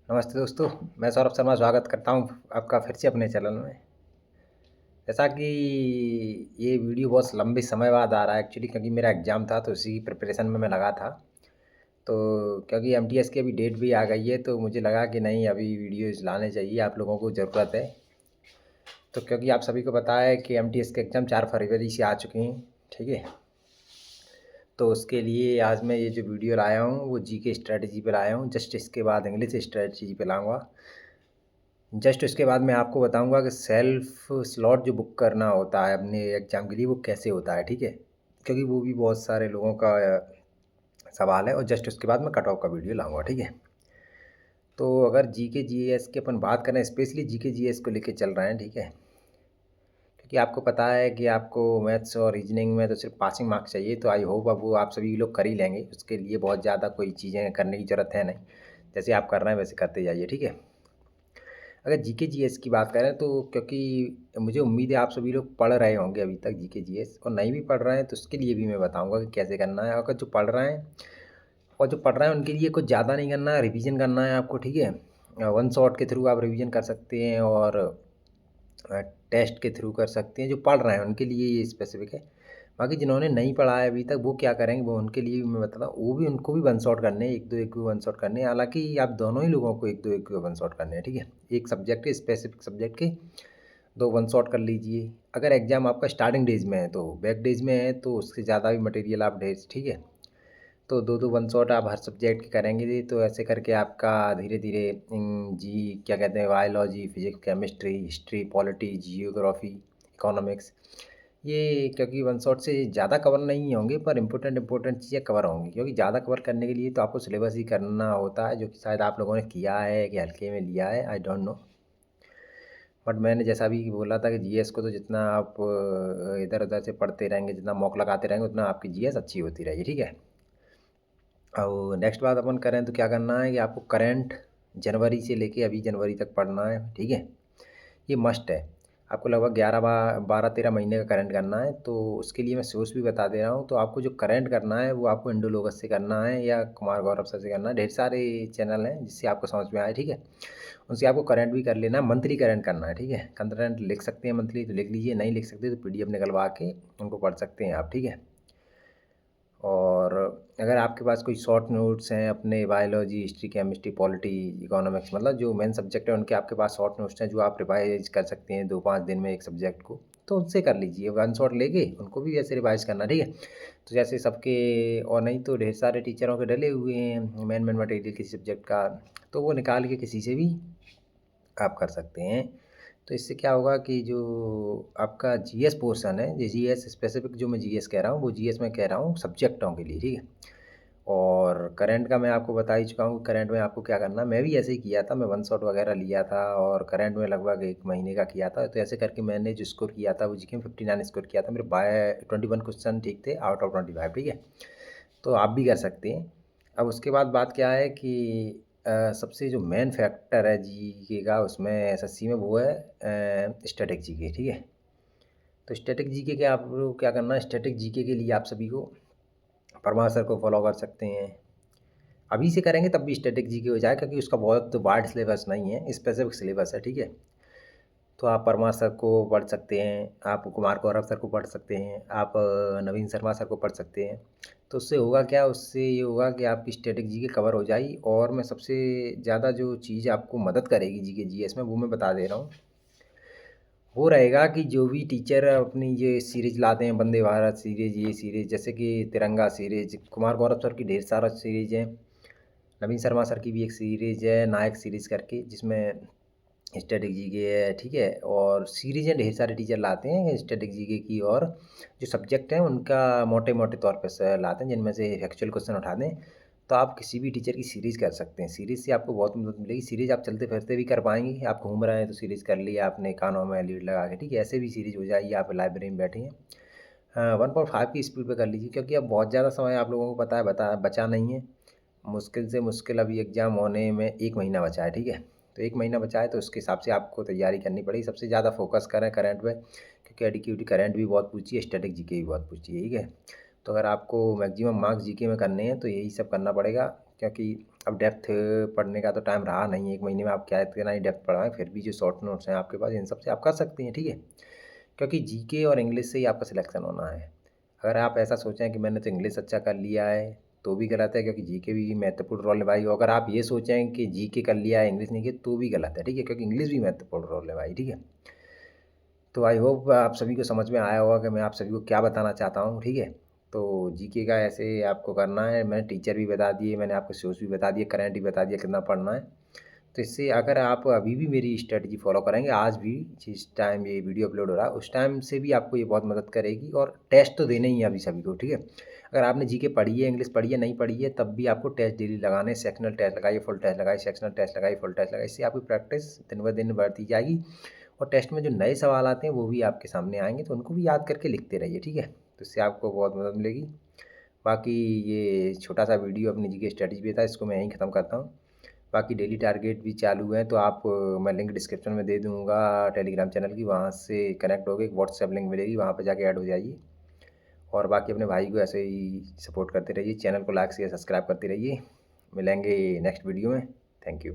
नमस्ते दोस्तों, मैं सौरभ शर्मा स्वागत करता हूँ आपका फिर से अपने चैनल में। जैसा कि ये वीडियो बहुत लंबे समय बाद आ रहा है एक्चुअली, क्योंकि मेरा एग्ज़ाम था तो उसी की प्रिपरेशन में मैं लगा था। तो क्योंकि एमटीएस की अभी डेट भी आ गई है तो मुझे लगा कि नहीं, अभी वीडियोज़ लाने चाहिए, आप लोगों को ज़रूरत है। तो क्योंकि आप सभी को पता है कि एमटीएस के एग्ज़ाम 4 फरवरी से आ चुके हैं, ठीक है? तो उसके लिए आज मैं ये जो वीडियो लाया हूँ वो जीके स्ट्रैटेजी पे लाया हूँ। जस्ट इसके बाद इंग्लिश स्ट्रैटेजी पे लाऊँगा। जस्ट उसके बाद मैं आपको बताऊंगा कि सेल्फ स्लॉट जो बुक करना होता है अपने एग्ज़ाम के लिए वो कैसे होता है, ठीक है? क्योंकि वो भी बहुत सारे लोगों का सवाल है। और जस्ट उसके बाद मैं कट ऑफ का वीडियो लाऊंगा, ठीक है? तो अगर जीके जीएस की अपन बात करें, स्पेशली जीके जीएस को लेके चल रहे हैं, ठीक है? क्योंकि आपको पता है कि आपको मैथ्स और रीजनिंग में तो सिर्फ पासिंग मार्क्स चाहिए, तो आई होप अब वो आप सभी लोग कर ही लेंगे। उसके लिए बहुत ज़्यादा कोई चीज़ें करने की ज़रूरत है नहीं। जैसे आप कर रहे हैं वैसे करते जाइए, ठीक है? अगर जीके जीएस की बात करें तो क्योंकि मुझे उम्मीद है आप सभी लोग पढ़ रहे होंगे अभी तक जीके जीएस, और नहीं भी पढ़ रहे हैं तो उसके लिए भी मैं बताऊंगा कि कैसे करना है। अगर जो पढ़ रहे हैं और जो पढ़ रहे हैं उनके लिए कुछ ज़्यादा नहीं करना है, रिवीजन करना है आपको, ठीक है? वन शॉट के थ्रू आप रिवीजन कर सकते हैं और टेस्ट के थ्रू कर सकते हैं। जो पढ़ रहे हैं उनके लिए ये स्पेसिफिक है। बाकी जिन्होंने नहीं पढ़ा है अभी तक वो क्या करेंगे, वो उनके लिए भी मैं बताता हूँ। वो भी उनको भी वन शॉट करने हैं, एक दो वन शॉट करने हैं। हालांकि आप दोनों ही लोगों को एक दो वन शॉट करने हैं, ठीक है? एक सब्जेक्ट के, स्पेसिफिक सब्जेक्ट के दो वन शॉट कर लीजिए। अगर एग्ज़ाम आपका स्टार्टिंग डेज में है तो बैक डेज में है तो उससे ज़्यादा भी मटेरियल आप डेज, ठीक है? तो दो दो वन शॉट आप हर सब्जेक्ट के करेंगे तो ऐसे करके आपका धीरे धीरे जी क्या कहते हैं, biology, physics, chemistry, history, polity, geography, economics, ये क्योंकि वन शॉट से ज़्यादा कवर नहीं होंगे पर इम्पोर्टेंट चीज़ें कवर होंगी। क्योंकि ज़्यादा कवर करने के लिए तो आपको सिलेबस ही करना होता है, जो कि शायद आप लोगों ने किया है कि हल्के में लिया है, आई डोंट नो। बट मैंने जैसा भी बोला था कि जीएस को तो जितना आप इधर उधर से पढ़ते रहेंगे, जितना मॉक लगाते रहेंगे, उतना आपकी जीएस अच्छी होती रहेगी, ठीक है? और नेक्स्ट बात अपन करें तो क्या करना है कि आपको करंट जनवरी से लेके अभी जनवरी तक पढ़ना है, ठीक है? ये मस्ट है। आपको लगभग 12-13 महीने का करंट करना है। तो उसके लिए मैं सोर्स भी बता दे रहा हूँ। तो आपको जो करंट करना है वो आपको इंडोलोगस से करना है या कुमार गौरव सर से करना है। ढेर सारे चैनल हैं जिससे आपको समझ में आए, ठीक है? उनसे आपको करंट भी कर लेना है, मंथली करंट करना है, ठीक है? करंट लिख सकते हैं मंथली तो लिख लीजिए, नहीं लिख सकते तो पीडीएफ निकलवा के उनको पढ़ सकते हैं आप, ठीक है? और अगर आपके पास कोई शॉर्ट नोट्स हैं अपने biology, history, chemistry, polity, economics, मतलब जो मेन सब्जेक्ट है उनके आपके पास शॉर्ट नोट्स हैं जो आप रिवाइज कर सकते हैं 2-5 दिन में एक सब्जेक्ट को, तो उनसे कर लीजिए। वन शॉट लेके उनको भी ऐसे रिवाइज करना, ठीक है? तो जैसे सबके, और नहीं तो ढेर सारे टीचरों के डले हुए हैं मेन मटेरियल किसी सब्जेक्ट का, तो वो निकाल के किसी से भी आप कर सकते हैं। तो इससे क्या होगा कि जो आपका जीएस पोर्शन है, ये जीएस स्पेसिफिक जो मैं जीएस कह रहा हूँ वो जीएस में कह रहा हूँ सब्जेक्टों के लिए, ठीक है? और करंट का मैं आपको बता ही चुका हूँ। करंट में आपको क्या करना है, मैं भी ऐसे ही किया था, मैं वन शॉट वगैरह लिया था और करंट में लगभग 1 महीने का किया था। तो ऐसे करके मैंने जो स्कोर किया था वो जीके में 59 स्कोर किया था। मेरे बाय 21 क्वेश्चन ठीक थे आउट ऑफ 25, ठीक है? तो आप भी कर सकते हैं। अब उसके बाद बात क्या है कि सबसे जो मेन फैक्टर है जीके का उसमें एसएससी में वो है स्टैटिक जीके, ठीक है? तो स्टैटिक जीके के आपको क्या करना है, स्टैटिक जीके के लिए आप सभी को परमार सर को फॉलो कर सकते हैं। अभी से करेंगे तब भी स्टैटिक जीके हो जाए, क्योंकि उसका बहुत वाइड सिलेबस नहीं है, स्पेसिफिक सिलेबस है, ठीक है? तो आप परमार सर को पढ़ सकते हैं, आप कुमार गौरव सर को पढ़ सकते हैं, आप नवीन शर्मा सर को पढ़ सकते हैं। तो उससे होगा क्या, उससे ये होगा कि आपकी स्टैटिक जीके कवर हो जाएगी। और मैं सबसे ज़्यादा जो चीज़ आपको मदद करेगी जीके जीएस में वो मैं बता दे रहा हूँ। वो रहेगा कि जो भी टीचर अपनी ये सीरीज़ लाते हैं, वंदे भारत सीरीज़, ये सीरीज़ जैसे कि तिरंगा सीरीज़, कुमार गौरव सर की ढेर सारा सीरीज़ है, नवीन शर्मा सर की भी एक सीरीज़ है नायक सीरीज़ करके, जिसमें स्टैटिक जीके है, ठीक है? और सीरीज़ें ढेर सारे टीचर लाते हैं स्टैटिक जीके की। और जो सब्जेक्ट हैं उनका मोटे मोटे तौर पे लाते हैं जिनमें से एक्चुअल क्वेश्चन उठा दें। तो आप किसी भी टीचर की सीरीज़ कर सकते हैं। सीरीज़ से आपको बहुत मदद मिलेगी। सीरीज़ आप चलते फिरते भी कर पाएंगे, आप घूम रहे हैं तो सीरीज़ कर लिया आपने कानों में लीड लगा के, ठीक है? ऐसे भी सीरीज़ हो जाएगी, आप लाइब्रेरी में बैठे हैं। 1.5 की स्पीड पे कर लीजिए, क्योंकि अब बहुत ज़्यादा समय आप लोगों को पता है बचा नहीं है। मुश्किल से मुश्किल अभी एग्ज़ाम होने में 1 महीना बचा है, ठीक है? तो 1 महीना बचा है तो उसके हिसाब से आपको तैयारी करनी पड़ेगी। सबसे ज़्यादा फ़ोकस करें करंट पे, क्योंकि एडीक्यूटी करंट भी बहुत पूछी है, स्टैटिक जीके भी बहुत पूछी है, ठीक है? तो अगर आपको मैक्सिमम मार्क्स जीके में करने हैं तो यही सब करना पड़ेगा, क्योंकि अब डेप्थ पढ़ने का तो टाइम रहा नहीं, 1 महीने में आप क्या इतना ही डेप्थ पढ़ाएँ, फिर भी जो शॉर्ट नोट्स हैं आपके पास इन सब से आप कर सकती हैं, ठीक है? क्योंकि जीके और इंग्लिश से ही आपका सिलेक्शन होना है। अगर आप ऐसा सोचें कि मैंने तो इंग्लिश अच्छा कर लिया है, तो भी गलत है, क्योंकि जीके भी महत्वपूर्ण रोल निभाई। और अगर आप ये सोचें कि जीके कर लिया है, इंग्लिश नहीं की, तो भी गलत है, ठीक है? क्योंकि इंग्लिश भी महत्वपूर्ण रोल निभाई, ठीक है? तो आई होप आप सभी को समझ में आया होगा कि मैं आप सभी को क्या बताना चाहता हूँ, ठीक है? तो जीके का ऐसे आपको करना है, मैंने टीचर भी बता दिए, मैंने आपको सोर्स भी बता दिए, करंट भी बता दिया कितना पढ़ना है। तो इससे अगर आप अभी भी मेरी स्ट्रेटजी फॉलो करेंगे, आज भी जिस टाइम ये वीडियो अपलोड हो रहा है, उस टाइम से भी आपको ये बहुत मदद करेगी। और टेस्ट तो देने ही है अभी सभी को, ठीक है? अगर आपने जीके पढ़ी है, इंग्लिश पढ़ी है, नहीं पढ़ी है, तब भी आपको टेस्ट डेली लगाने, सेक्शनल टेस्ट लगाइए, फुल टेस्ट लगाइए, सेक्शनल टेस्ट लगाइए, फुल टेस्ट लगाइए। इससे आपकी प्रैक्टिस दिन ब दिन बढ़ती जाएगी और टेस्ट में जो नए सवाल आते हैं वो भी आपके सामने आएँगे, तो उनको भी याद करके लिखते रहिए, ठीक है? तो इससे आपको बहुत मदद मिलेगी। बाकी ये छोटा-सा वीडियो अपनी जीके स्ट्रैटेजी पे था, इसको मैं यहीं ख़त्म करता हूँ। बाकी डेली टारगेट भी चालू हैं, तो आप मैं लिंक डिस्क्रिप्शन में दे दूँगा टेलीग्राम चैनल की, वहाँ से कनेक्ट होके एक व्हाट्सएप लिंक मिलेगी, वहाँ पे जाके ऐड हो जाइए। और बाकी अपने भाई को ऐसे ही सपोर्ट करते रहिए, चैनल को लाइक शेयर सब्सक्राइब करते रहिए। मिलेंगे नेक्स्ट वीडियो में। Thank you.